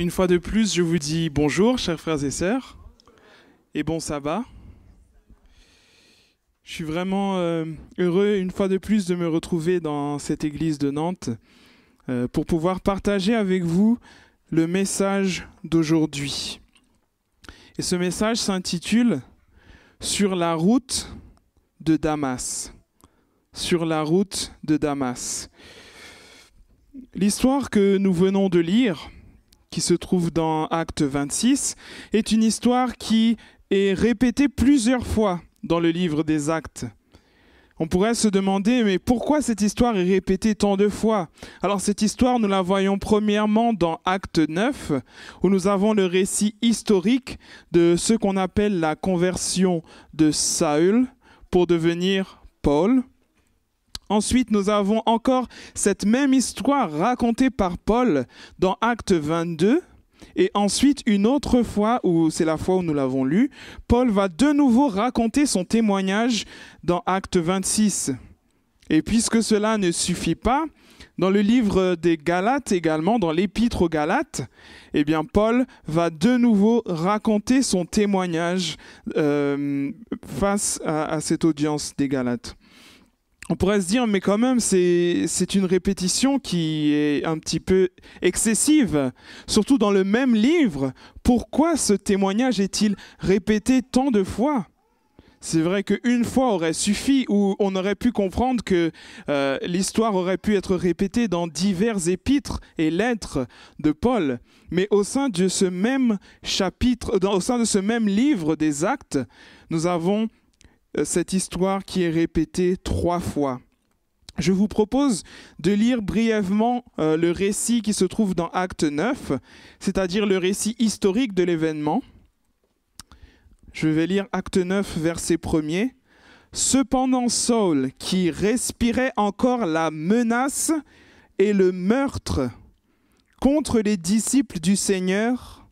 Une fois de plus, je vous dis bonjour, chers frères et sœurs, et bon sabbat. Je suis vraiment heureux, une fois de plus, de me retrouver dans cette église de Nantes pour pouvoir partager avec vous le message d'aujourd'hui. Et ce message s'intitule « Sur la route de Damas ». Sur la route de Damas. L'histoire que nous venons de lire, qui se trouve dans Acte 26, est une histoire qui est répétée plusieurs fois dans le livre des Actes. On pourrait se demander, mais pourquoi cette histoire est répétée tant de fois? Alors cette histoire, nous la voyons premièrement dans Acte 9, où nous avons le récit historique de ce qu'on appelle la conversion de Saül pour devenir Paul. Ensuite, nous avons encore cette même histoire racontée par Paul dans Acte 22. Et ensuite, une autre fois, où c'est la fois où nous l'avons lu, Paul va de nouveau raconter son témoignage dans Acte 26. Et puisque cela ne suffit pas, dans le livre des Galates également, dans l'épître aux Galates, eh bien Paul va de nouveau raconter son témoignage face à cette audience des Galates. On pourrait se dire, mais quand même, c'est une répétition qui est un petit peu excessive, surtout dans le même livre. Pourquoi ce témoignage est-il répété tant de fois? C'est vrai qu'une fois aurait suffi, ou on aurait pu comprendre que l'histoire aurait pu être répétée dans divers épîtres et lettres de Paul. Mais au sein de ce même chapitre, au sein de ce même livre des Actes, nous avons cette histoire qui est répétée 3 fois. Je vous propose de lire brièvement le récit qui se trouve dans Acte 9, c'est-à-dire le récit historique de l'événement. Je vais lire Acte 9, verset 1er. « Cependant Saül, qui respirait encore la menace et le meurtre contre les disciples du Seigneur,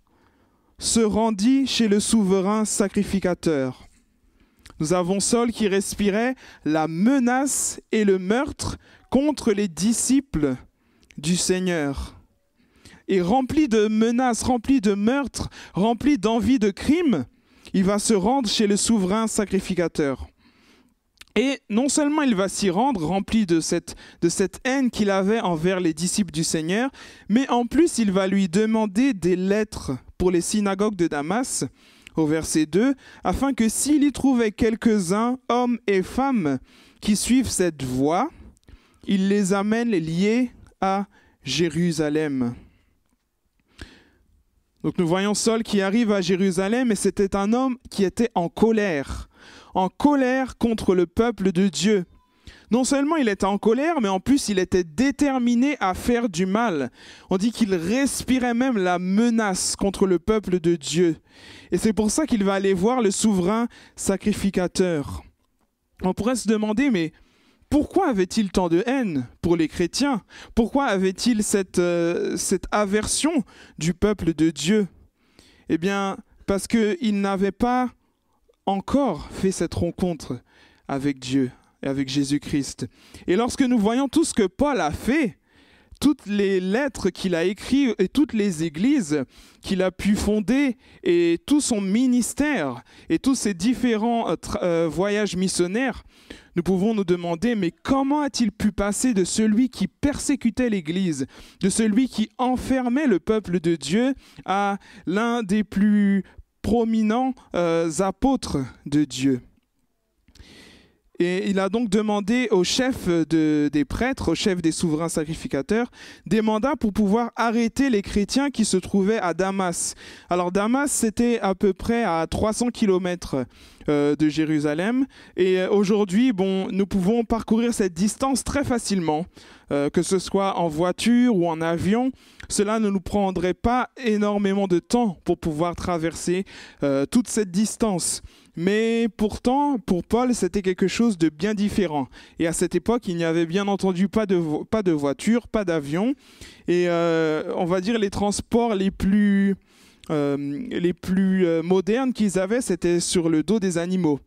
se rendit chez le souverain sacrificateur. » Nous avons Saül qui respirait la menace et le meurtre contre les disciples du Seigneur. Et rempli de menaces, rempli de meurtres, rempli d'envie de crime, il va se rendre chez le souverain sacrificateur. Et non seulement il va s'y rendre, rempli de cette haine qu'il avait envers les disciples du Seigneur, mais en plus il va lui demander des lettres pour les synagogues de Damas, au verset 2, afin que s'il y trouvait quelques-uns, hommes et femmes, qui suivent cette voie, il les amène liés à Jérusalem. Donc nous voyons Saül qui arrive à Jérusalem, et c'était un homme qui était en colère contre le peuple de Dieu. Non seulement il était en colère, mais en plus il était déterminé à faire du mal. On dit qu'il respirait même la menace contre le peuple de Dieu. Et c'est pour ça qu'il va aller voir le souverain sacrificateur. On pourrait se demander, mais pourquoi avait-il tant de haine pour les chrétiens? Pourquoi avait-il cette aversion du peuple de Dieu? Eh bien, parce qu'il n'avait pas encore fait cette rencontre avec Dieu et avec Jésus-Christ. Et lorsque nous voyons tout ce que Paul a fait, toutes les lettres qu'il a écrites et toutes les églises qu'il a pu fonder et tout son ministère et tous ses différents voyages missionnaires, nous pouvons nous demander, mais comment a-t-il pu passer de celui qui persécutait l'Église, de celui qui enfermait le peuple de Dieu, à l'un des plus prominents apôtres de Dieu? Et il a donc demandé au chef des prêtres, au chef des souverains sacrificateurs, des mandats pour pouvoir arrêter les chrétiens qui se trouvaient à Damas. Alors Damas, c'était à peu près à 300 km de Jérusalem. Et aujourd'hui, nous pouvons parcourir cette distance très facilement, que ce soit en voiture ou en avion. Cela ne nous prendrait pas énormément de temps pour pouvoir traverser toute cette distance. Mais pourtant, pour Paul, c'était quelque chose de bien différent. Et à cette époque, il n'y avait bien entendu pas de voiture, pas d'avion. Et on va dire les transports les plus modernes qu'ils avaient, c'était sur le dos des animaux.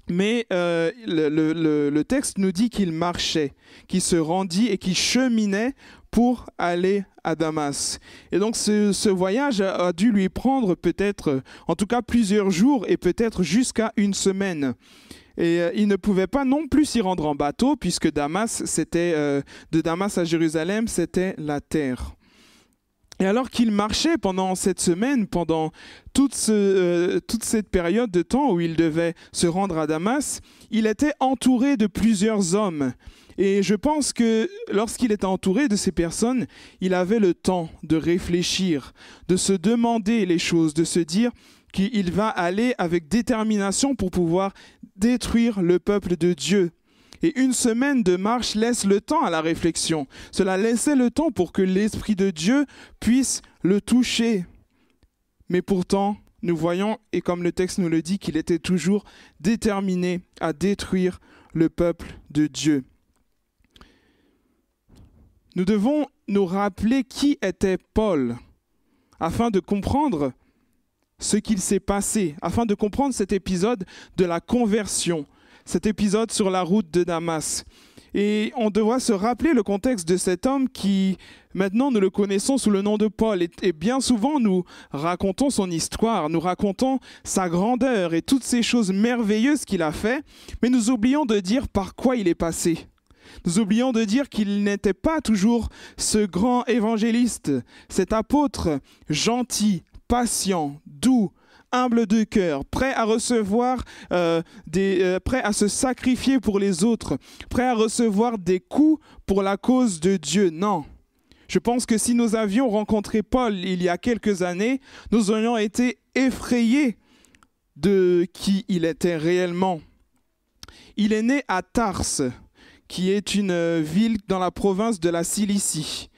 Mais le texte nous dit qu'il marchait, qu'il se rendit et qu'il cheminait pour aller à Damas. Et donc ce voyage a dû lui prendre peut-être, en tout cas plusieurs jours et peut-être jusqu'à une semaine. Et il ne pouvait pas non plus s'y rendre en bateau puisque Damas, de Damas à Jérusalem, c'était la terre. Et alors qu'il marchait pendant cette semaine, pendant toute cette période de temps où il devait se rendre à Damas, il était entouré de plusieurs hommes. Et je pense que lorsqu'il était entouré de ces personnes, il avait le temps de réfléchir, de se demander les choses, de se dire qu'il va aller avec détermination pour pouvoir détruire le peuple de Dieu. Et une semaine de marche laisse le temps à la réflexion. Cela laissait le temps pour que l'Esprit de Dieu puisse le toucher. Mais pourtant, nous voyons, et comme le texte nous le dit, qu'il était toujours déterminé à détruire le peuple de Dieu. Nous devons nous rappeler qui était Paul, afin de comprendre ce qu'il s'est passé, afin de comprendre cet épisode de la conversion, cet épisode sur la route de Damas. Et on doit se rappeler le contexte de cet homme qui, maintenant, nous le connaissons sous le nom de Paul. Et bien souvent, nous racontons son histoire, nous racontons sa grandeur et toutes ces choses merveilleuses qu'il a fait, mais nous oublions de dire par quoi il est passé. Nous oublions de dire qu'il n'était pas toujours ce grand évangéliste, cet apôtre gentil, patient, doux, humble de cœur, prêt à recevoir, prêt à se sacrifier pour les autres, prêt à recevoir des coups pour la cause de Dieu. Non. Je pense que si nous avions rencontré Paul il y a quelques années, nous aurions été effrayés de qui il était réellement. Il est né à Tarse, qui est une ville dans la province de la Cilicie.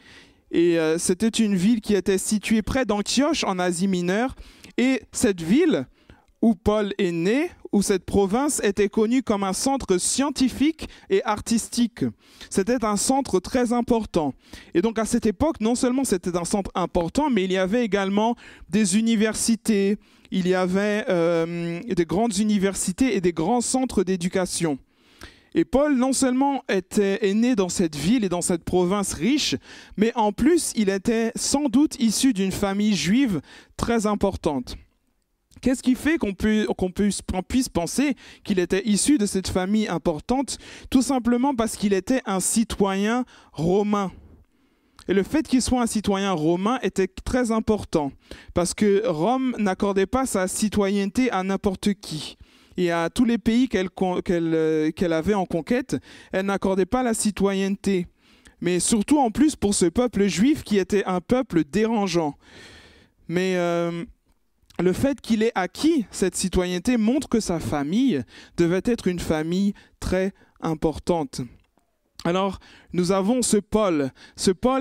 Et c'était une ville qui était située près d'Antioche, en Asie mineure. Et cette ville où Paul est né, où cette province était connue comme un centre scientifique et artistique. C'était un centre très important. Et donc à cette époque, non seulement c'était un centre important, mais il y avait également des universités, il y avait des grandes universités et des grands centres d'éducation. Et Paul, non seulement est né dans cette ville et dans cette province riche, mais en plus, il était sans doute issu d'une famille juive très importante. Qu'est-ce qui fait qu'on puisse penser qu'il était issu de cette famille importante? Tout simplement parce qu'il était un citoyen romain. Et le fait qu'il soit un citoyen romain était très important, parce que Rome n'accordait pas sa citoyenneté à n'importe qui. Et à tous les pays qu'elle avait en conquête, elle n'accordait pas la citoyenneté. Mais surtout en plus pour ce peuple juif qui était un peuple dérangeant. Mais le fait qu'il ait acquis cette citoyenneté montre que sa famille devait être une famille très importante. Alors, nous avons ce Paul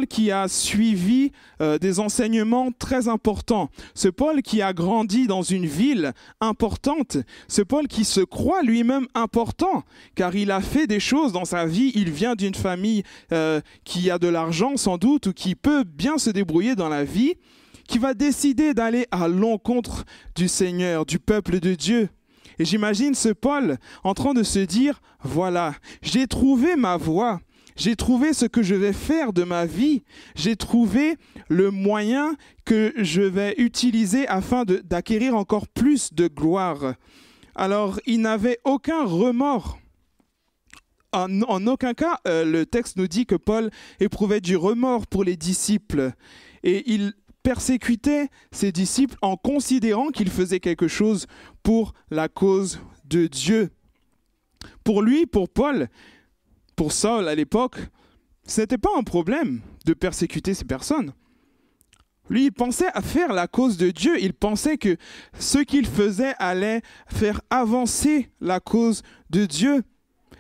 qui a suivi des enseignements très importants, ce Paul qui a grandi dans une ville importante, ce Paul qui se croit lui-même important, car il a fait des choses dans sa vie, il vient d'une famille qui a de l'argent sans doute, ou qui peut bien se débrouiller dans la vie, qui va décider d'aller à l'encontre du Seigneur, du peuple de Dieu. Et j'imagine ce Paul en train de se dire, voilà, j'ai trouvé ma voie, j'ai trouvé ce que je vais faire de ma vie, j'ai trouvé le moyen que je vais utiliser afin d'acquérir encore plus de gloire. Alors, il n'avait aucun remords. En aucun cas, le texte nous dit que Paul éprouvait du remords pour les disciples. Et il persécutait ses disciples en considérant qu'il faisait quelque chose pour la cause de Dieu. Pour lui, pour Paul, pour Saul à l'époque, ce n'était pas un problème de persécuter ces personnes. Lui, il pensait à faire la cause de Dieu. Il pensait que ce qu'il faisait allait faire avancer la cause de Dieu.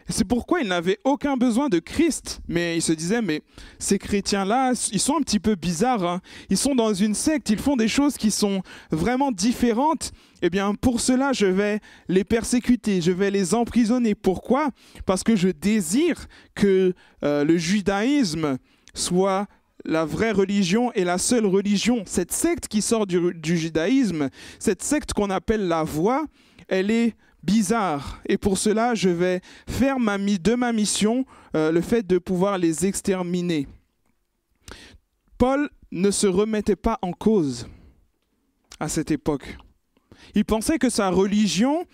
Et c'est pourquoi il n'avait aucun besoin de Christ. Mais il se disait, mais ces chrétiens-là, ils sont un petit peu bizarres, hein. Ils sont dans une secte, ils font des choses qui sont vraiment différentes. Eh bien, pour cela, je vais les persécuter, je vais les emprisonner. Pourquoi? Parce que je désire que le judaïsme soit la vraie religion et la seule religion. Cette secte qui sort du judaïsme, cette secte qu'on appelle la voie, elle est bizarres. Et pour cela, je vais faire de ma mission le fait de pouvoir les exterminer. Paul ne se remettait pas en cause à cette époque. Il pensait que sa religion,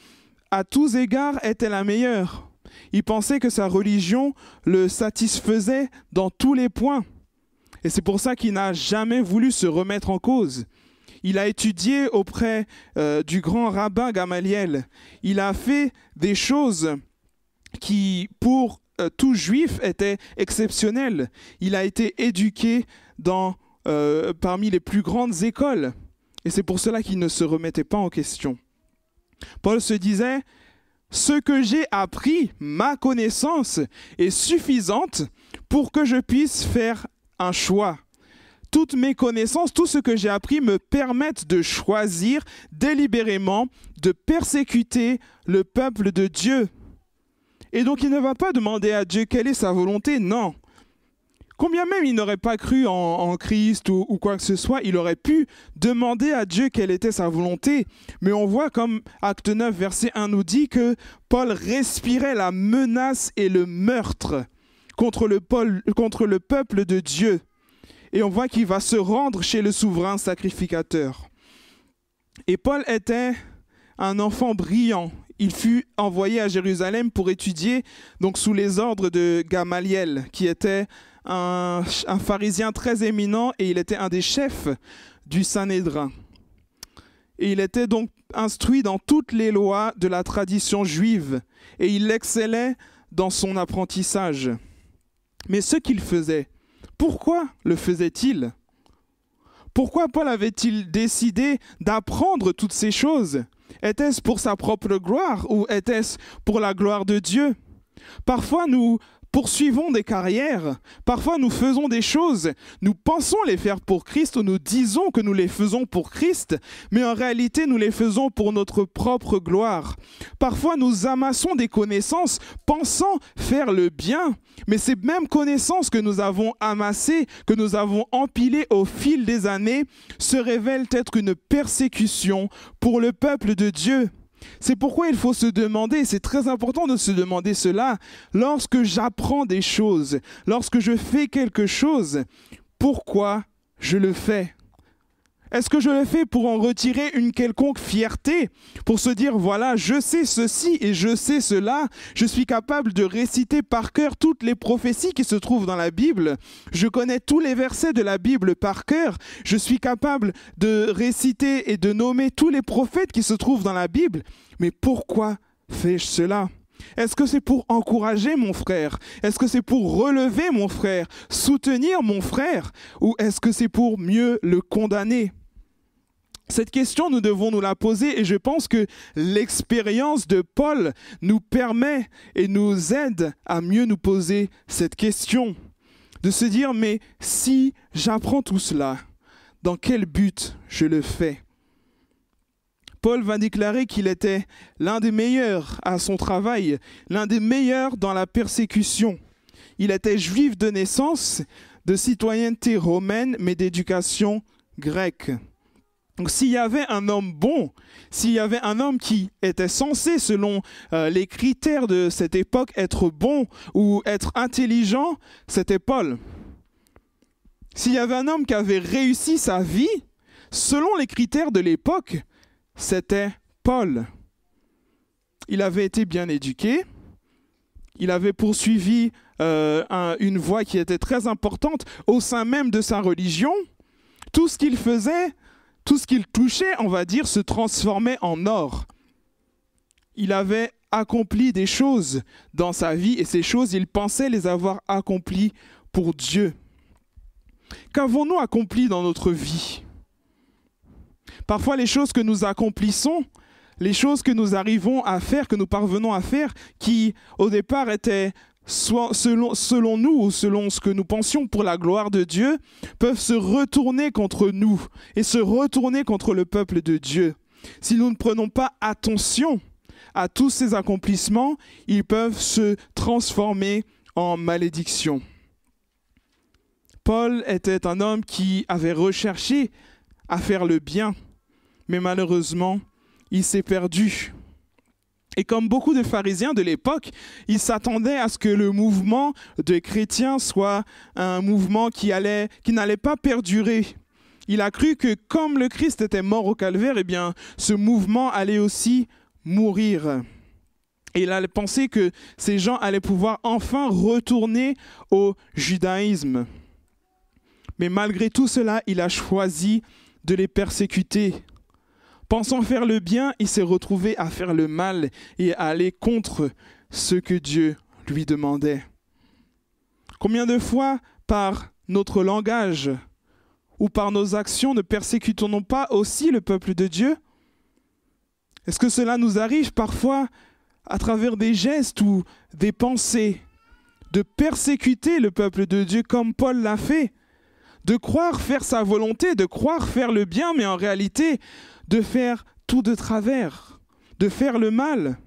à tous égards, était la meilleure. Il pensait que sa religion le satisfaisait dans tous les points. Et c'est pour ça qu'il n'a jamais voulu se remettre en cause. Il a étudié auprès du grand rabbin Gamaliel. Il a fait des choses qui, pour tout juif, étaient exceptionnelles. Il a été éduqué parmi les plus grandes écoles. Et c'est pour cela qu'il ne se remettait pas en question. Paul se disait, « Ce que j'ai appris, ma connaissance, est suffisante pour que je puisse faire un choix. Toutes mes connaissances, tout ce que j'ai appris me permettent de choisir délibérément de persécuter le peuple de Dieu. » Et donc il ne va pas demander à Dieu quelle est sa volonté, non. Combien même il n'aurait pas cru en Christ ou quoi que ce soit, il aurait pu demander à Dieu quelle était sa volonté. Mais on voit comme Acte 9, verset 1 nous dit que Paul respirait la menace et le meurtre contre le peuple de Dieu. Et on voit qu'il va se rendre chez le souverain sacrificateur. Et Paul était un enfant brillant. Il fut envoyé à Jérusalem pour étudier, donc sous les ordres de Gamaliel, qui était un pharisien très éminent et il était un des chefs du Sanhédrin. Et il était donc instruit dans toutes les lois de la tradition juive et il excellait dans son apprentissage. Mais ce qu'il faisait, pourquoi le faisait-il? Pourquoi Paul avait-il décidé d'apprendre toutes ces choses? Était-ce pour sa propre gloire ou était-ce pour la gloire de Dieu? Parfois, nous poursuivons des carrières, parfois nous faisons des choses, nous pensons les faire pour Christ ou nous disons que nous les faisons pour Christ, mais en réalité nous les faisons pour notre propre gloire. Parfois nous amassons des connaissances pensant faire le bien, mais ces mêmes connaissances que nous avons amassées, que nous avons empilées au fil des années, se révèlent être une persécution pour le peuple de Dieu. C'est pourquoi il faut se demander, c'est très important de se demander cela, lorsque j'apprends des choses, lorsque je fais quelque chose, pourquoi je le fais? Est-ce que je le fais pour en retirer une quelconque fierté, pour se dire, voilà, je sais ceci et je sais cela, je suis capable de réciter par cœur toutes les prophéties qui se trouvent dans la Bible, je connais tous les versets de la Bible par cœur, je suis capable de réciter et de nommer tous les prophètes qui se trouvent dans la Bible, mais pourquoi fais-je cela? Est-ce que c'est pour encourager mon frère? Est-ce que c'est pour relever mon frère, soutenir mon frère? Ou est-ce que c'est pour mieux le condamner? Cette question, nous devons nous la poser et je pense que l'expérience de Paul nous permet et nous aide à mieux nous poser cette question. De se dire, mais si j'apprends tout cela, dans quel but je le fais? Paul va déclarer qu'il était l'un des meilleurs à son travail, l'un des meilleurs dans la persécution. Il était juif de naissance, de citoyenneté romaine, mais d'éducation grecque. Donc s'il y avait un homme bon, s'il y avait un homme qui était censé, selon les critères de cette époque, être bon ou être intelligent, c'était Paul. S'il y avait un homme qui avait réussi sa vie, selon les critères de l'époque, c'était Paul. Il avait été bien éduqué, il avait poursuivi une voie qui était très importante au sein même de sa religion. Tout ce qu'il faisait, tout ce qu'il touchait, on va dire, se transformait en or. Il avait accompli des choses dans sa vie et ces choses, il pensait les avoir accomplies pour Dieu. Qu'avons-nous accompli dans notre vie? Parfois, les choses que nous accomplissons, les choses que nous arrivons à faire, que nous parvenons à faire, qui au départ étaient soit selon nous ou selon ce que nous pensions pour la gloire de Dieu, peuvent se retourner contre nous et se retourner contre le peuple de Dieu. Si nous ne prenons pas attention à tous ces accomplissements, ils peuvent se transformer en malédiction. Paul était un homme qui avait recherché à faire le bien, mais malheureusement, il s'est perdu. Et comme beaucoup de pharisiens de l'époque, ils s'attendaient à ce que le mouvement des chrétiens soit un mouvement qui n'allait pas perdurer. Il a cru que comme le Christ était mort au calvaire, eh bien, ce mouvement allait aussi mourir. Et il a pensé que ces gens allaient pouvoir enfin retourner au judaïsme. Mais malgré tout cela, il a choisi de les persécuter. Pensant faire le bien, il s'est retrouvé à faire le mal et à aller contre ce que Dieu lui demandait. Combien de fois, par notre langage ou par nos actions, ne persécutons-nous pas aussi le peuple de Dieu? Est-ce que cela nous arrive parfois à travers des gestes ou des pensées, de persécuter le peuple de Dieu comme Paul l'a fait, de croire faire sa volonté, de croire faire le bien, mais en réalité, de faire tout de travers, de faire le mal?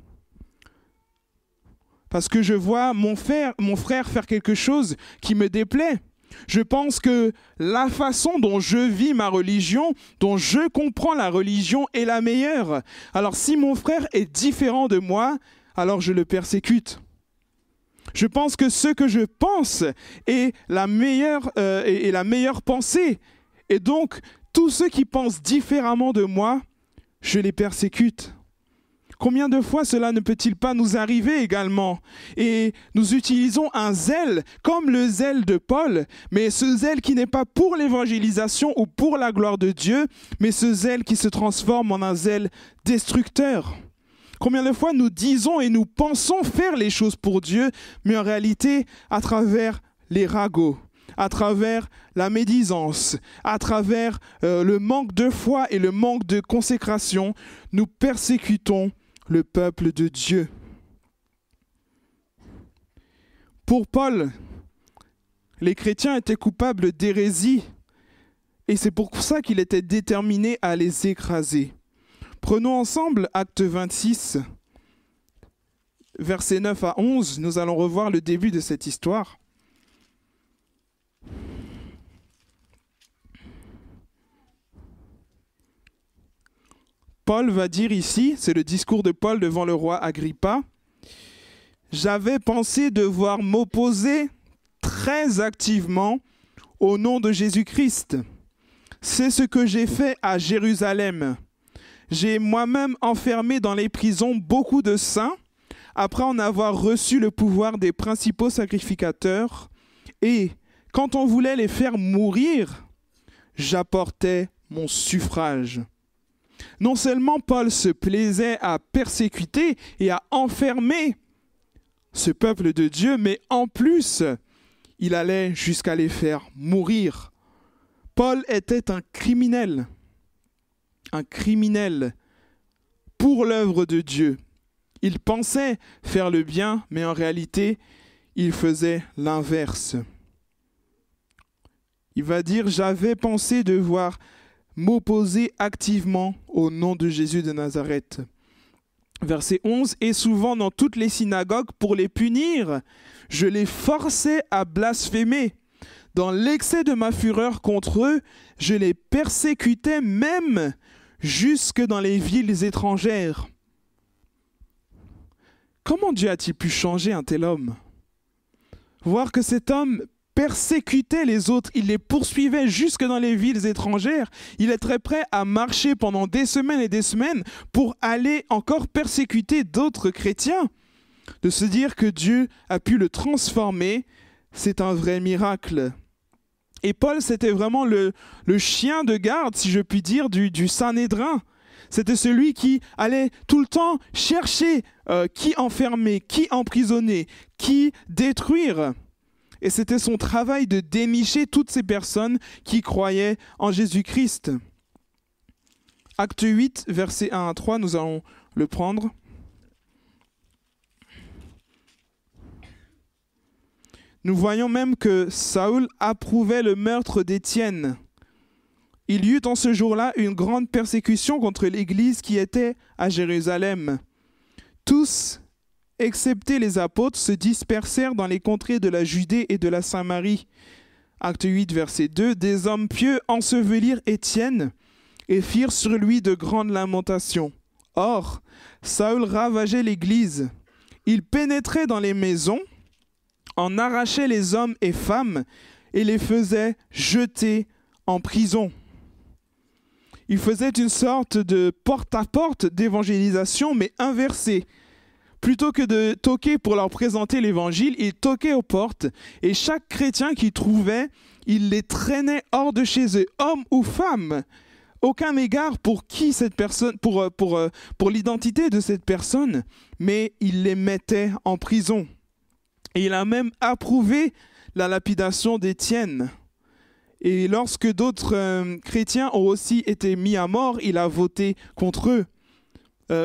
Parce que je vois mon frère faire quelque chose qui me déplaît. Je pense que la façon dont je vis ma religion, dont je comprends la religion est la meilleure. Alors si mon frère est différent de moi, alors je le persécute. Je pense que ce que je pense est la meilleure pensée. Et donc, tous ceux qui pensent différemment de moi, je les persécute. Combien de fois cela ne peut-il pas nous arriver également? Et nous utilisons un zèle comme le zèle de Paul, mais ce zèle qui n'est pas pour l'évangélisation ou pour la gloire de Dieu, mais ce zèle qui se transforme en un zèle destructeur. Combien de fois nous disons et nous pensons faire les choses pour Dieu, mais en réalité, à travers les ragots, à travers la médisance, à travers le manque de foi et le manque de consécration, nous persécutons le peuple de Dieu. Pour Paul, les chrétiens étaient coupables d'hérésie et c'est pour ça qu'il était déterminé à les écraser. Prenons ensemble Acte 26, versets 9 à 11. Nous allons revoir le début de cette histoire. Paul va dire ici, c'est le discours de Paul devant le roi Agrippa, « J'avais pensé devoir m'opposer très activement au nom de Jésus-Christ. C'est ce que j'ai fait à Jérusalem. J'ai moi-même enfermé dans les prisons beaucoup de saints, après en avoir reçu le pouvoir des principaux sacrificateurs, et quand on voulait les faire mourir, j'apportais mon suffrage. » Non seulement Paul se plaisait à persécuter et à enfermer ce peuple de Dieu, mais en plus, il allait jusqu'à les faire mourir. Paul était un criminel pour l'œuvre de Dieu. Il pensait faire le bien, mais en réalité, il faisait l'inverse. Il va dire « J'avais pensé devoir m'opposer activement au nom de Jésus de Nazareth. » Verset 11, « Et souvent dans toutes les synagogues, pour les punir, je les forçais à blasphémer. Dans l'excès de ma fureur contre eux, je les persécutais même jusque dans les villes étrangères. » Comment Dieu a-t-il pu changer un tel homme? Voir que cet homme persécutait les autres, il les poursuivait jusque dans les villes étrangères. Il est très prêt à marcher pendant des semaines et des semaines pour aller encore persécuter d'autres chrétiens. De se dire que Dieu a pu le transformer, c'est un vrai miracle. Et Paul, c'était vraiment le chien de garde, si je puis dire, du Sanhédrin. C'était celui qui allait tout le temps chercher qui enfermer, qui emprisonner, qui détruire. Et c'était son travail de dénicher toutes ces personnes qui croyaient en Jésus-Christ. Acte 8, versets 1 à 3, nous allons le prendre. Nous voyons même que Saül approuvait le meurtre d'Étienne. Il y eut en ce jour-là une grande persécution contre l'Église qui était à Jérusalem. Tous, excepté les apôtres, se dispersèrent dans les contrées de la Judée et de la Samarie. Acte 8, verset 2, « Des hommes pieux ensevelirent Étienne et firent sur lui de grandes lamentations. Or, Saül ravageait l'Église. Il pénétrait dans les maisons, en arrachait les hommes et femmes et les faisait jeter en prison. Il faisait une sorte de porte-à-porte d'évangélisation, mais inversée. Plutôt que de toquer pour leur présenter l'évangile, il toquait aux portes et chaque chrétien qu'il trouvait, il les traînait hors de chez eux, hommes ou femmes. Aucun égard pour qui cette personne, pour l'identité de cette personne, mais il les mettait en prison. Et il a même approuvé la lapidation d'Étienne. Et lorsque d'autres chrétiens ont aussi été mis à mort, il a voté contre eux.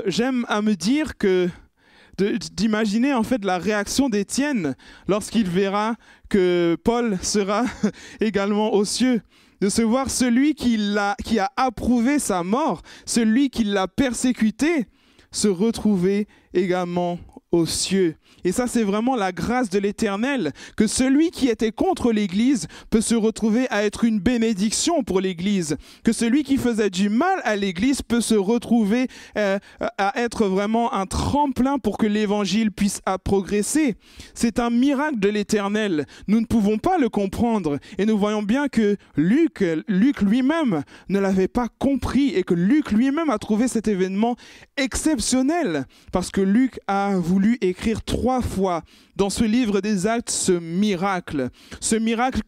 J'aime à me dire que d'imaginer en fait la réaction d'Étienne lorsqu'il verra que Paul sera également aux cieux, de se voir celui qui a approuvé sa mort, celui qui l'a persécuté, se retrouver également aux cieux. Et ça, c'est vraiment la grâce de l'Éternel, que celui qui était contre l'Église peut se retrouver à être une bénédiction pour l'Église, que celui qui faisait du mal à l'Église peut se retrouver à être vraiment un tremplin pour que l'Évangile puisse progresser. C'est un miracle de l'Éternel. Nous ne pouvons pas le comprendre et nous voyons bien que Luc lui-même ne l'avait pas compris et que Luc lui-même a trouvé cet événement exceptionnel parce que Luc a voulu écrire 3 fois dans ce livre des Actes ce miracle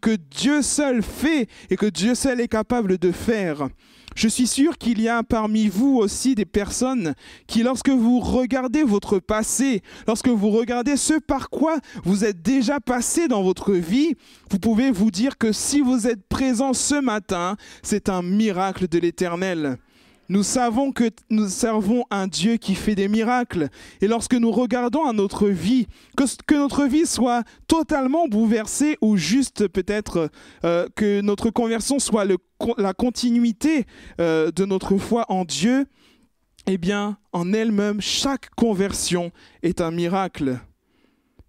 que Dieu seul fait et que Dieu seul est capable de faire. Je suis sûr qu'il y a parmi vous aussi des personnes qui, lorsque vous regardez votre passé, lorsque vous regardez ce par quoi vous êtes déjà passé dans votre vie, vous pouvez vous dire que si vous êtes présent ce matin, c'est un miracle de l'Éternel. Nous savons que nous servons un Dieu qui fait des miracles. Et lorsque nous regardons à notre vie, que notre vie soit totalement bouleversée ou juste peut-être que notre conversion soit la continuité de notre foi en Dieu, eh bien, en elle-même, chaque conversion est un miracle.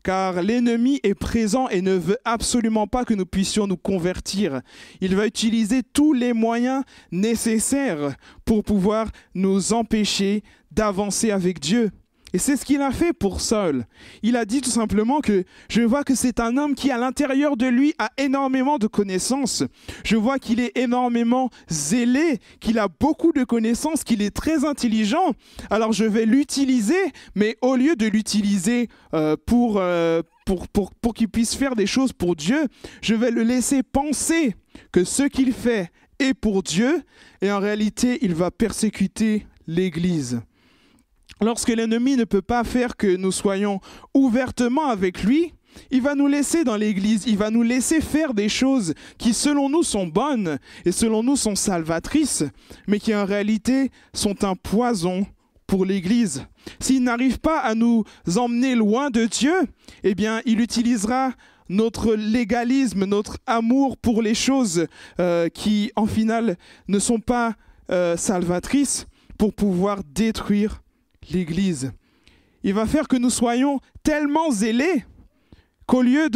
Car l'ennemi est présent et ne veut absolument pas que nous puissions nous convertir. Il va utiliser tous les moyens nécessaires pour pouvoir nous empêcher d'avancer avec Dieu. Et c'est ce qu'il a fait pour Saül. Il a dit tout simplement que je vois que c'est un homme qui, à l'intérieur de lui, a énormément de connaissances. Je vois qu'il est énormément zélé, qu'il a beaucoup de connaissances, qu'il est très intelligent. Alors je vais l'utiliser, mais au lieu de l'utiliser pour qu'il puisse faire des choses pour Dieu, je vais le laisser penser que ce qu'il fait est pour Dieu, et en réalité, il va persécuter l'Église. Lorsque l'ennemi ne peut pas faire que nous soyons ouvertement avec lui, il va nous laisser dans l'Église, il va nous laisser faire des choses qui selon nous sont bonnes et selon nous sont salvatrices, mais qui en réalité sont un poison pour l'Église. S'il n'arrive pas à nous emmener loin de Dieu, eh bien il utilisera notre légalisme, notre amour pour les choses qui en final ne sont pas salvatrices pour pouvoir détruire l'Église. Il va faire que nous soyons tellement zélés qu'au lieu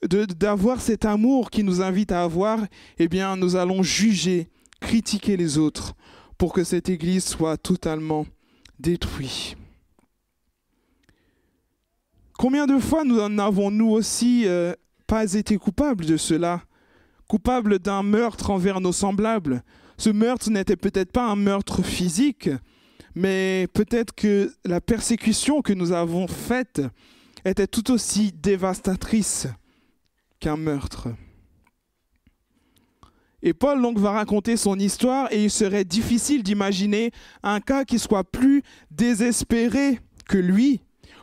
d'avoir cet amour qui nous invite à avoir, eh bien, nous allons juger, critiquer les autres pour que cette Église soit totalement détruite. Combien de fois nous en avons-nous aussi pas été coupables de cela, coupables d'un meurtre envers nos semblables? Ce meurtre n'était peut-être pas un meurtre physique, mais peut-être que la persécution que nous avons faite était tout aussi dévastatrice qu'un meurtre. Et Paul donc va raconter son histoire et il serait difficile d'imaginer un cas qui soit plus désespéré que lui.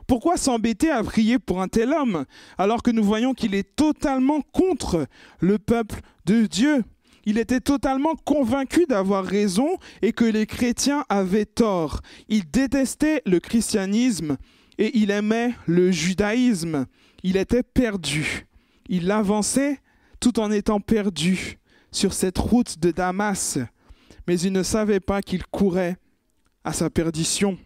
Pourquoi s'embêter à prier pour un tel homme alors que nous voyons qu'il est totalement contre le peuple de Dieu? Il était totalement convaincu d'avoir raison et que les chrétiens avaient tort. Il détestait le christianisme et il aimait le judaïsme. Il était perdu. Il avançait tout en étant perdu sur cette route de Damas, mais il ne savait pas qu'il courait à sa perdition.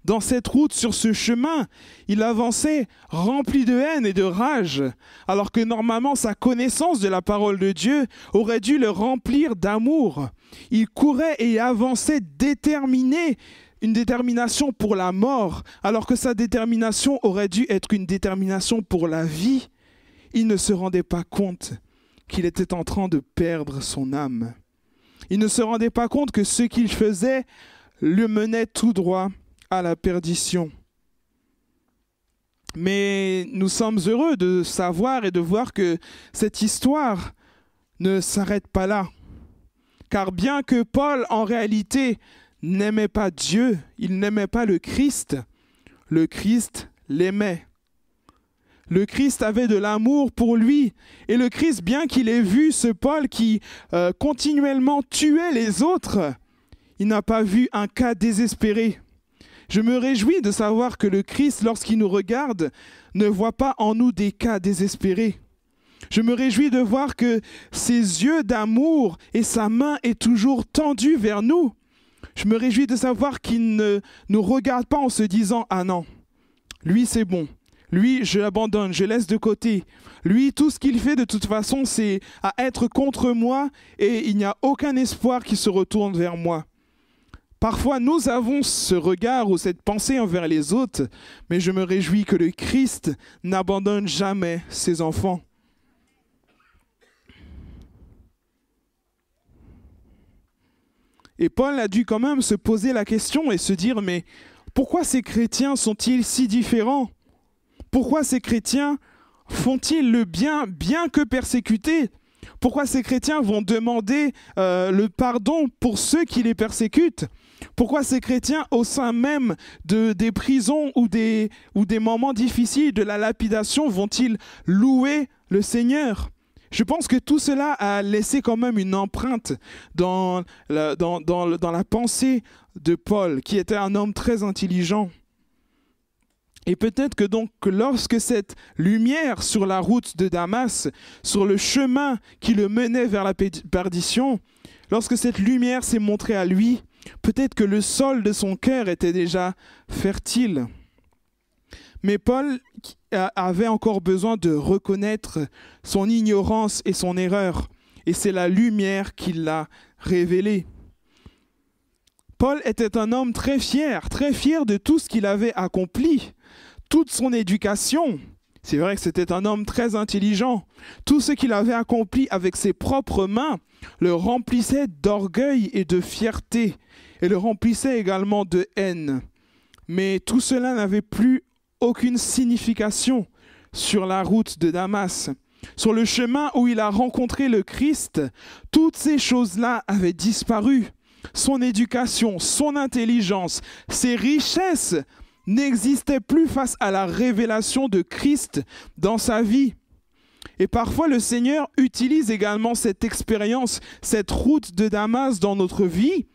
Dans cette route, sur ce chemin, il avançait rempli de haine et de rage, alors que normalement sa connaissance de la parole de Dieu aurait dû le remplir d'amour. Il courait et avançait déterminé, une détermination pour la mort, alors que sa détermination aurait dû être une détermination pour la vie. Il ne se rendait pas compte qu'il était en train de perdre son âme. Il ne se rendait pas compte que ce qu'il faisait le menait tout droit à la perdition. Mais nous sommes heureux de savoir et de voir que cette histoire ne s'arrête pas là. Car bien que Paul, en réalité, n'aimait pas Dieu, il n'aimait pas le Christ l'aimait. Le Christ avait de l'amour pour lui. Et le Christ, bien qu'il ait vu ce Paul qui continuellement tuait les autres, il n'a pas vu un cas désespéré. Je me réjouis de savoir que le Christ, lorsqu'il nous regarde, ne voit pas en nous des cas désespérés. Je me réjouis de voir que ses yeux d'amour et sa main est toujours tendue vers nous. Je me réjouis de savoir qu'il ne nous regarde pas en se disant « Ah non, lui c'est bon, lui je l'abandonne, je laisse de côté. Lui tout ce qu'il fait de toute façon c'est à être contre moi et il n'y a aucun espoir qui se retourne vers moi. » Parfois, nous avons ce regard ou cette pensée envers les autres, mais je me réjouis que le Christ n'abandonne jamais ses enfants. Et Paul a dû quand même se poser la question et se dire, mais pourquoi ces chrétiens sont-ils si différents? Pourquoi ces chrétiens font-ils le bien, bien que persécutés? Pourquoi ces chrétiens vont demander le pardon pour ceux qui les persécutent? Pourquoi ces chrétiens, au sein même des prisons ou des moments difficiles de la lapidation, vont-ils louer le Seigneur? Je pense que tout cela a laissé quand même une empreinte dans la pensée de Paul, qui était un homme très intelligent. Et peut-être que donc lorsque cette lumière sur la route de Damas, sur le chemin qui le menait vers la perdition, lorsque cette lumière s'est montrée à lui, peut-être que le sol de son cœur était déjà fertile. Mais Paul avait encore besoin de reconnaître son ignorance et son erreur. Et c'est la lumière qui l'a révélée. Paul était un homme très fier de tout ce qu'il avait accompli, toute son éducation. C'est vrai que c'était un homme très intelligent. Tout ce qu'il avait accompli avec ses propres mains le remplissait d'orgueil et de fierté, et le remplissait également de haine. Mais tout cela n'avait plus aucune signification sur la route de Damas. Sur le chemin où il a rencontré le Christ, toutes ces choses-là avaient disparu. Son éducation, son intelligence, ses richesses n'existaient plus face à la révélation de Christ dans sa vie. Et parfois, le Seigneur utilise également cette expérience, cette route de Damas dans notre vie,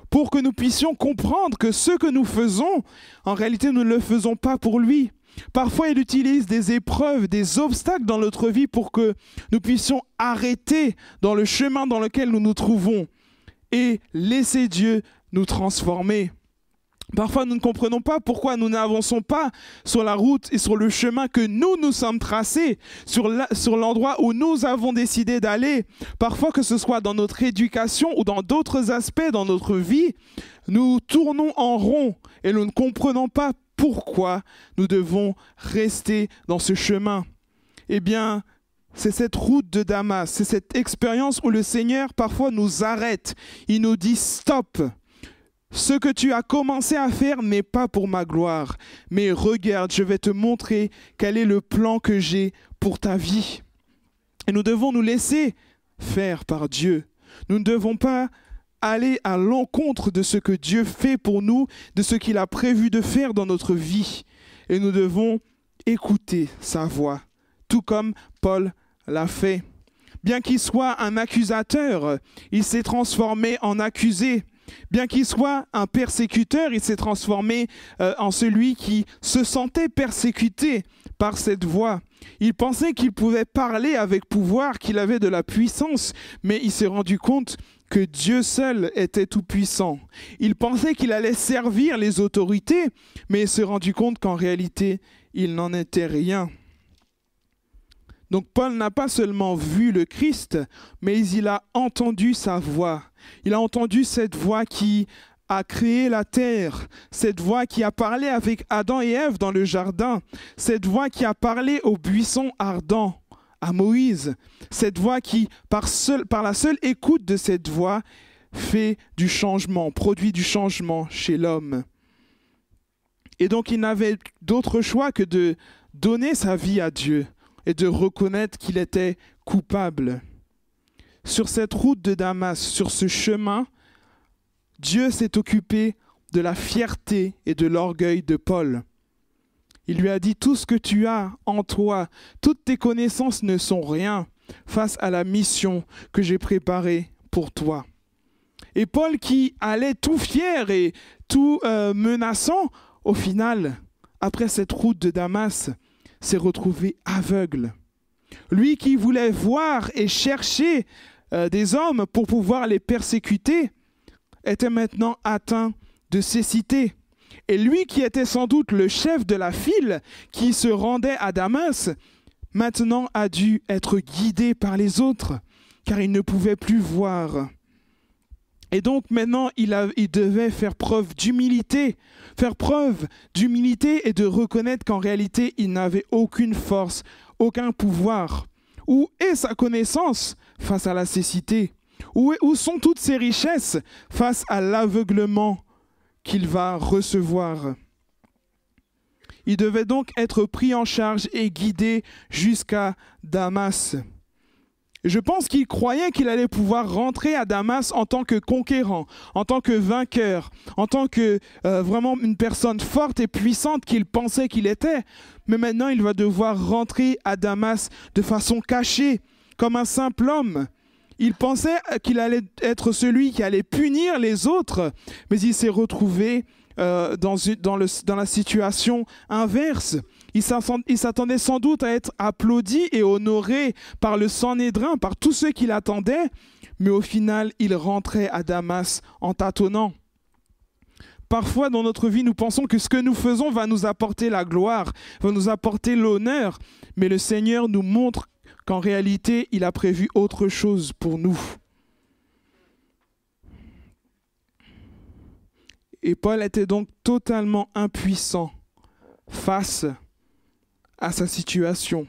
pour que nous puissions comprendre que ce que nous faisons, en réalité, nous ne le faisons pas pour lui. Parfois, il utilise des épreuves, des obstacles dans notre vie pour que nous puissions arrêter dans le chemin dans lequel nous nous trouvons et laisser Dieu nous transformer. Parfois, nous ne comprenons pas pourquoi nous n'avançons pas sur la route et sur le chemin que nous sommes tracés, sur l'endroit où nous avons décidé d'aller. Parfois, que ce soit dans notre éducation ou dans d'autres aspects dans notre vie, nous tournons en rond et nous ne comprenons pas pourquoi nous devons rester dans ce chemin. Eh bien, c'est cette route de Damas, c'est cette expérience où le Seigneur parfois nous arrête. Il nous dit « Stop !» Ce que tu as commencé à faire n'est pas pour ma gloire, mais regarde, je vais te montrer quel est le plan que j'ai pour ta vie. Et nous devons nous laisser faire par Dieu. Nous ne devons pas aller à l'encontre de ce que Dieu fait pour nous, de ce qu'il a prévu de faire dans notre vie. Et nous devons écouter sa voix, tout comme Paul l'a fait. Bien qu'il soit un accusateur, il s'est transformé en accusé. Bien qu'il soit un persécuteur, il s'est transformé en celui qui se sentait persécuté par cette voix. Il pensait qu'il pouvait parler avec pouvoir, qu'il avait de la puissance, mais il s'est rendu compte que Dieu seul était tout-puissant. Il pensait qu'il allait servir les autorités, mais il s'est rendu compte qu'en réalité, il n'en était rien. Donc Paul n'a pas seulement vu le Christ, mais il a entendu sa voix. Il a entendu cette voix qui a créé la terre, cette voix qui a parlé avec Adam et Ève dans le jardin, cette voix qui a parlé au buisson ardent, à Moïse, cette voix qui, par la seule écoute de cette voix, fait du changement, produit du changement chez l'homme. Et donc il n'avait d'autre choix que de donner sa vie à Dieu et de reconnaître qu'il était coupable. Sur cette route de Damas, sur ce chemin, Dieu s'est occupé de la fierté et de l'orgueil de Paul. Il lui a dit, tout ce que tu as en toi, toutes tes connaissances ne sont rien face à la mission que j'ai préparée pour toi. Et Paul, qui allait tout fier et tout menaçant, au final, après cette route de Damas, s'est retrouvé aveugle. Lui qui voulait voir et chercher des hommes pour pouvoir les persécuter, était maintenant atteint de cécité. Et lui qui était sans doute le chef de la file qui se rendait à Damas, maintenant a dû être guidé par les autres, car il ne pouvait plus voir. Et donc maintenant, il devait faire preuve d'humilité et de reconnaître qu'en réalité, il n'avait aucune force, aucun pouvoir. Où est sa connaissance face à la cécité? Où sont toutes ses richesses face à l'aveuglement qu'il va recevoir? Il devait donc être pris en charge et guidé jusqu'à Damas. Je pense qu'il croyait qu'il allait pouvoir rentrer à Damas en tant que conquérant, en tant que vainqueur, en tant que vraiment une personne forte et puissante qu'il pensait qu'il était. Mais maintenant, il va devoir rentrer à Damas de façon cachée, comme un simple homme. Il pensait qu'il allait être celui qui allait punir les autres, mais il s'est retrouvé dans la situation inverse. Il s'attendait sans doute à être applaudi et honoré par le Sanhédrin, par tous ceux qui l'attendaient, mais au final, il rentrait à Damas en tâtonnant. Parfois, dans notre vie, nous pensons que ce que nous faisons va nous apporter la gloire, va nous apporter l'honneur, mais le Seigneur nous montre qu'en réalité, il a prévu autre chose pour nous. Et Paul était donc totalement impuissant face à sa situation.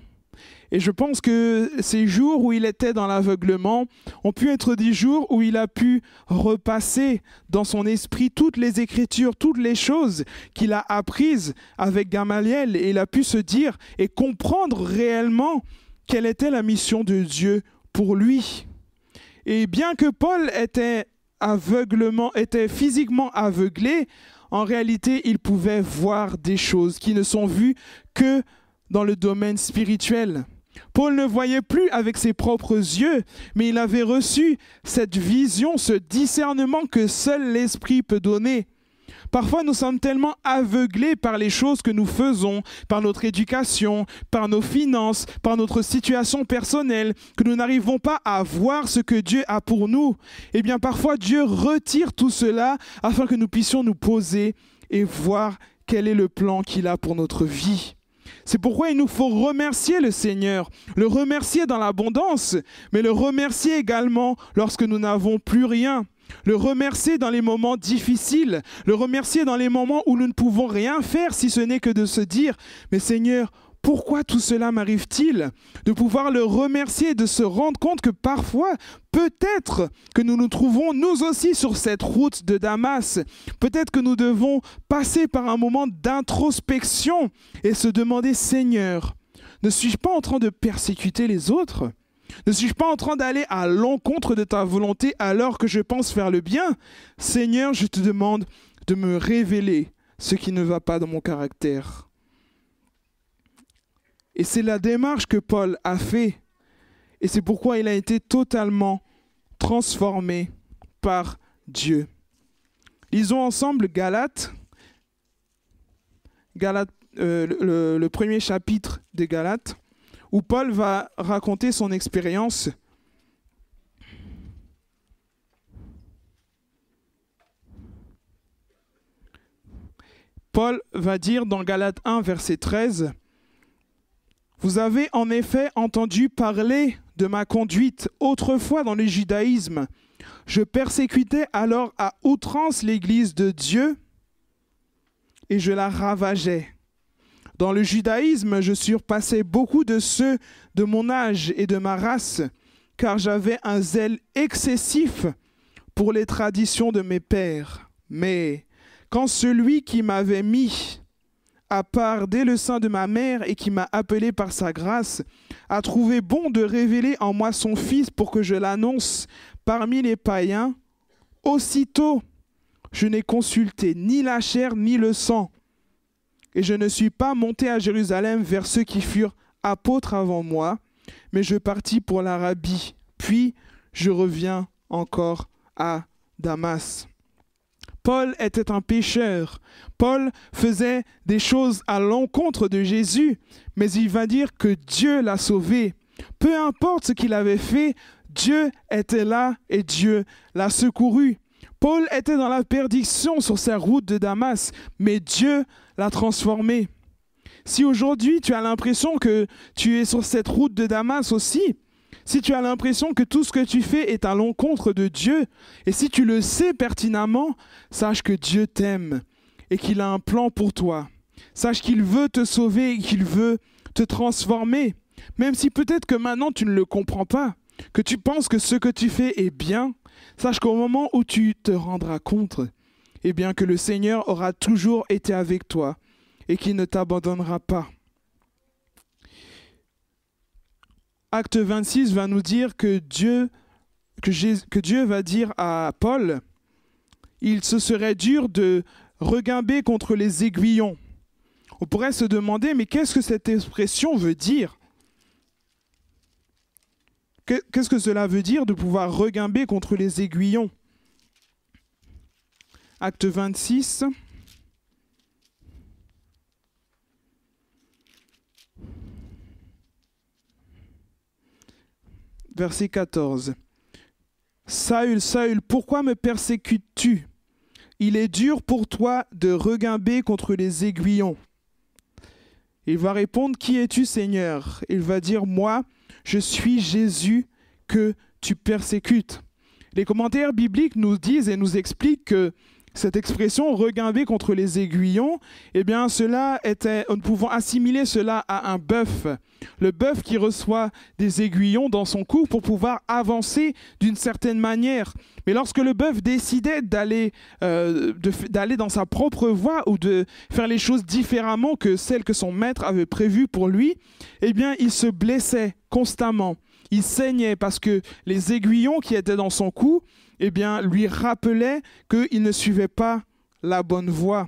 Et je pense que ces jours où il était dans l'aveuglement ont pu être des jours où il a pu repasser dans son esprit toutes les Écritures, toutes les choses qu'il a apprises avec Gamaliel. Et il a pu se dire et comprendre réellement quelle était la mission de Dieu pour lui. Et bien que Paul était physiquement aveuglé, en réalité, il pouvait voir des choses qui ne sont vues que dans le domaine spirituel. Paul ne voyait plus avec ses propres yeux, mais il avait reçu cette vision, ce discernement que seul l'Esprit peut donner. Parfois, nous sommes tellement aveuglés par les choses que nous faisons, par notre éducation, par nos finances, par notre situation personnelle, que nous n'arrivons pas à voir ce que Dieu a pour nous. Eh bien, parfois, Dieu retire tout cela afin que nous puissions nous poser et voir quel est le plan qu'il a pour notre vie. C'est pourquoi il nous faut remercier le Seigneur, le remercier dans l'abondance, mais le remercier également lorsque nous n'avons plus rien. Le remercier dans les moments difficiles, le remercier dans les moments où nous ne pouvons rien faire, si ce n'est que de se dire « Mais Seigneur, pourquoi tout cela m'arrive-t-il » De pouvoir le remercier, de se rendre compte que parfois, peut-être que nous nous trouvons nous aussi sur cette route de Damas. Peut-être que nous devons passer par un moment d'introspection et se demander « Seigneur, ne suis-je pas en train de persécuter les autres ? Ne suis-je pas en train d'aller à l'encontre de ta volonté alors que je pense faire le bien? Seigneur, je te demande de me révéler ce qui ne va pas dans mon caractère. » Et c'est la démarche que Paul a fait. Et c'est pourquoi il a été totalement transformé par Dieu. Lisons ensemble Galates, le premier chapitre des Galates, où Paul va raconter son expérience. Paul va dire dans Galates 1, verset 13, « Vous avez en effet entendu parler de ma conduite autrefois dans le judaïsme. Je persécutais alors à outrance l'Église de Dieu et je la ravageais. Dans le judaïsme, je surpassais beaucoup de ceux de mon âge et de ma race, car j'avais un zèle excessif pour les traditions de mes pères. Mais quand celui qui m'avait mis à part dès le sein de ma mère et qui m'a appelé par sa grâce, a trouvé bon de révéler en moi son Fils pour que je l'annonce parmi les païens, aussitôt je n'ai consulté ni la chair ni le sang, et je ne suis pas monté à Jérusalem vers ceux qui furent apôtres avant moi, mais je partis pour l'Arabie, puis je reviens encore à Damas. » Paul était un pécheur. Paul faisait des choses à l'encontre de Jésus, mais il va dire que Dieu l'a sauvé. Peu importe ce qu'il avait fait, Dieu était là et Dieu l'a secouru. Paul était dans la perdition sur sa route de Damas, mais Dieu l'a transformé. Si aujourd'hui tu as l'impression que tu es sur cette route de Damas aussi, si tu as l'impression que tout ce que tu fais est à l'encontre de Dieu, et si tu le sais pertinemment, sache que Dieu t'aime et qu'il a un plan pour toi. Sache qu'il veut te sauver et qu'il veut te transformer. Même si peut-être que maintenant tu ne le comprends pas, que tu penses que ce que tu fais est bien, sache qu'au moment où tu te rendras compte, eh bien que le Seigneur aura toujours été avec toi et qu'il ne t'abandonnera pas. Acte 26 va nous dire que Dieu va dire à Paul, il se serait dur de regimber contre les aiguillons. On pourrait se demander, mais qu'est-ce que cette expression veut dire? Qu'est-ce que cela veut dire de pouvoir regimber contre les aiguillons? Acte 26. Verset 14. « Saül, Saül, pourquoi me persécutes-tu? Il est dur pour toi de regimber contre les aiguillons. » Il va répondre, « Qui es-tu, Seigneur ?» Il va dire, « Moi, je suis Jésus que tu persécutes. » Les commentaires bibliques nous disent et nous expliquent que cette expression « regimber contre les aiguillons », eh bien, nous pouvons assimiler cela à un bœuf. Le bœuf qui reçoit des aiguillons dans son cou pour pouvoir avancer d'une certaine manière. Mais lorsque le bœuf décidait d'aller dans sa propre voie ou de faire les choses différemment que celles que son maître avait prévues pour lui, eh bien, il se blessait constamment. Il saignait parce que les aiguillons qui étaient dans son cou, eh bien, lui rappelaient qu'il ne suivait pas la bonne voie.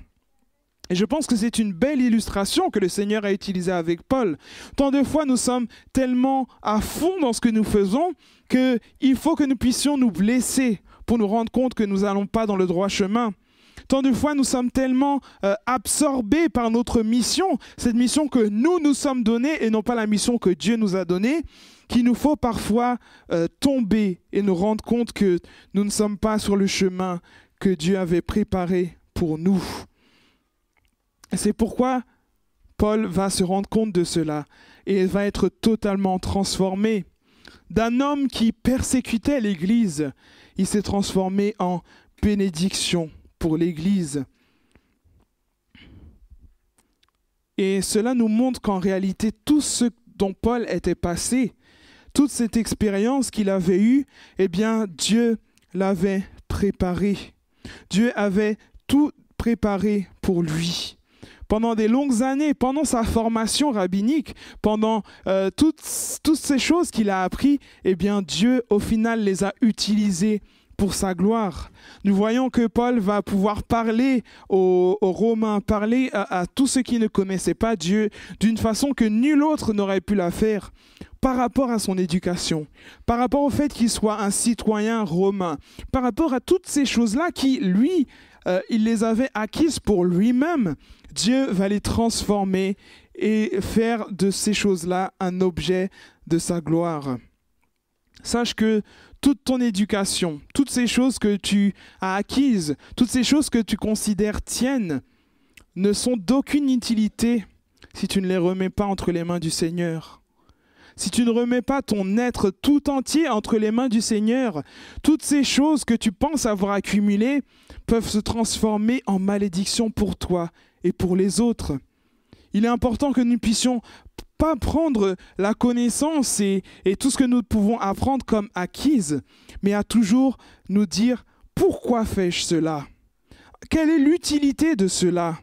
Et je pense que c'est une belle illustration que le Seigneur a utilisée avec Paul. Tant de fois, nous sommes tellement à fond dans ce que nous faisons qu'il faut que nous puissions nous blesser pour nous rendre compte que nous n'allons pas dans le droit chemin. Tant de fois, nous sommes tellement absorbés par notre mission, cette mission que nous sommes donnée et non pas la mission que Dieu nous a donnée, qu'il nous faut parfois tomber et nous rendre compte que nous ne sommes pas sur le chemin que Dieu avait préparé pour nous. C'est pourquoi Paul va se rendre compte de cela et va être totalement transformé. D'un homme qui persécutait l'Église, il s'est transformé en bénédiction pour l'Église. Et cela nous montre qu'en réalité, tout ce dont Paul était passé, toute cette expérience qu'il avait eue, eh bien, Dieu l'avait préparé. Dieu avait tout préparé pour lui. Pendant des longues années, pendant sa formation rabbinique, pendant toutes ces choses qu'il a apprises, eh bien Dieu, au final, les a utilisées pour sa gloire. Nous voyons que Paul va pouvoir parler aux Romains, parler à tous ceux qui ne connaissaient pas Dieu d'une façon que nul autre n'aurait pu la faire par rapport à son éducation, par rapport au fait qu'il soit un citoyen romain, par rapport à toutes ces choses-là qui, lui, il les avait acquises pour lui-même, Dieu va les transformer et faire de ces choses-là un objet de sa gloire. Sache que toute ton éducation, toutes ces choses que tu as acquises, toutes ces choses que tu considères tiennes, ne sont d'aucune utilité si tu ne les remets pas entre les mains du Seigneur. Si tu ne remets pas ton être tout entier entre les mains du Seigneur, toutes ces choses que tu penses avoir accumulées peuvent se transformer en malédiction pour toi et pour les autres. Il est important que nous ne puissions pas prendre la connaissance et tout ce que nous pouvons apprendre comme acquise, mais à toujours nous dire « Pourquoi fais-je cela ? Quelle est l'utilité de cela ?»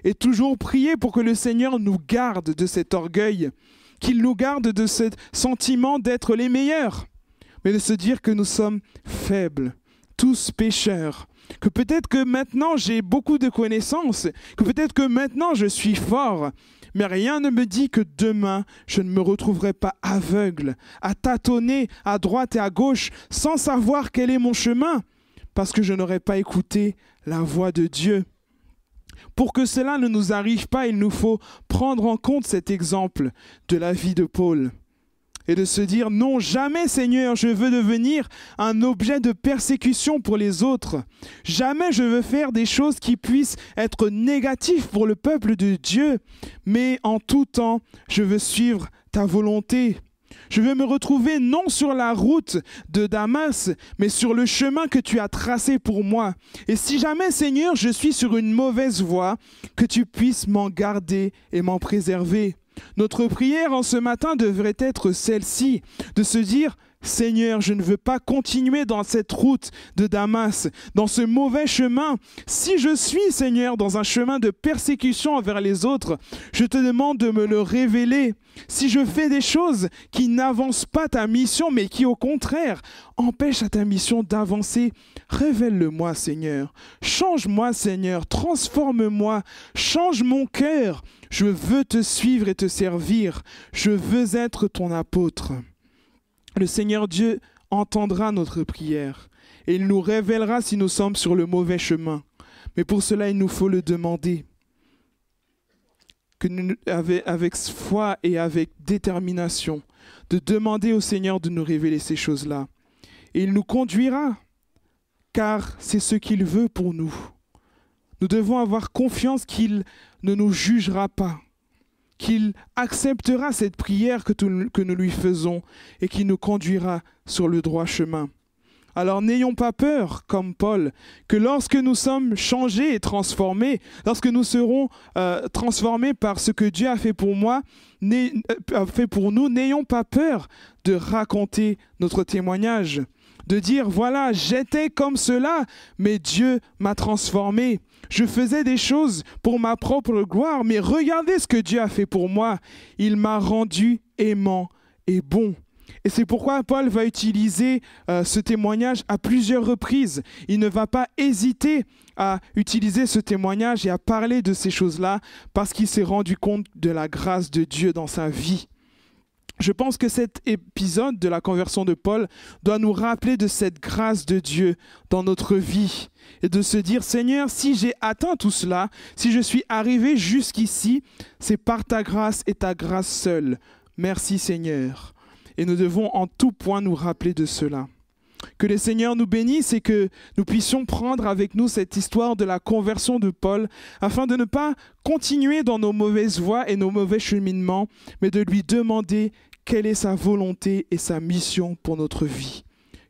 Et toujours prier pour que le Seigneur nous garde de cet orgueil, qu'il nous garde de ce sentiment d'être les meilleurs, mais de se dire que nous sommes faibles, tous pécheurs, que peut-être que maintenant j'ai beaucoup de connaissances, que peut-être que maintenant je suis fort, mais rien ne me dit que demain je ne me retrouverai pas aveugle, à tâtonner à droite et à gauche sans savoir quel est mon chemin, parce que je n'aurais pas écouté la voix de Dieu. Pour que cela ne nous arrive pas, il nous faut prendre en compte cet exemple de la vie de Paul et de se dire « Non, jamais Seigneur, je veux devenir un objet de persécution pour les autres. Jamais je veux faire des choses qui puissent être négatives pour le peuple de Dieu, mais en tout temps, je veux suivre ta volonté. Je veux me retrouver non sur la route de Damas, mais sur le chemin que tu as tracé pour moi. Et si jamais, Seigneur, je suis sur une mauvaise voie, que tu puisses m'en garder et m'en préserver. » Notre prière en ce matin devrait être celle-ci, de se dire « Seigneur, je ne veux pas continuer dans cette route de Damas, dans ce mauvais chemin. Si je suis, Seigneur, dans un chemin de persécution envers les autres, je te demande de me le révéler. Si je fais des choses qui n'avancent pas ta mission, mais qui, au contraire, empêchent à ta mission d'avancer, révèle-le-moi, Seigneur. Change-moi, Seigneur. Transforme-moi. Change mon cœur. Je veux te suivre et te servir. Je veux être ton apôtre. » Le Seigneur Dieu entendra notre prière et il nous révélera si nous sommes sur le mauvais chemin. Mais pour cela, il nous faut le demander. Que nous, avec foi et avec détermination, de demander au Seigneur de nous révéler ces choses-là. Et il nous conduira, car c'est ce qu'il veut pour nous. Nous devons avoir confiance qu'il ne nous jugera pas, qu'il acceptera cette prière que nous lui faisons et qu'il nous conduira sur le droit chemin. Alors n'ayons pas peur, comme Paul, que lorsque nous sommes changés et transformés, lorsque nous serons transformés par ce que Dieu a fait pour moi, a fait pour nous, n'ayons pas peur de raconter notre témoignage, de dire voilà, j'étais comme cela, mais Dieu m'a transformé. Je faisais des choses pour ma propre gloire, mais regardez ce que Dieu a fait pour moi. Il m'a rendu aimant et bon. Et c'est pourquoi Paul va utiliser ce témoignage à plusieurs reprises. Il ne va pas hésiter à utiliser ce témoignage et à parler de ces choses-là parce qu'il s'est rendu compte de la grâce de Dieu dans sa vie. Je pense que cet épisode de la conversion de Paul doit nous rappeler de cette grâce de Dieu dans notre vie et de se dire, Seigneur, si j'ai atteint tout cela, si je suis arrivé jusqu'ici, c'est par ta grâce et ta grâce seule. Merci Seigneur. Et nous devons en tout point nous rappeler de cela. Que le Seigneur nous bénisse et que nous puissions prendre avec nous cette histoire de la conversion de Paul afin de ne pas continuer dans nos mauvaises voies et nos mauvais cheminements, mais de lui demander quelle est sa volonté et sa mission pour notre vie.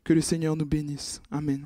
Que le Seigneur nous bénisse. Amen.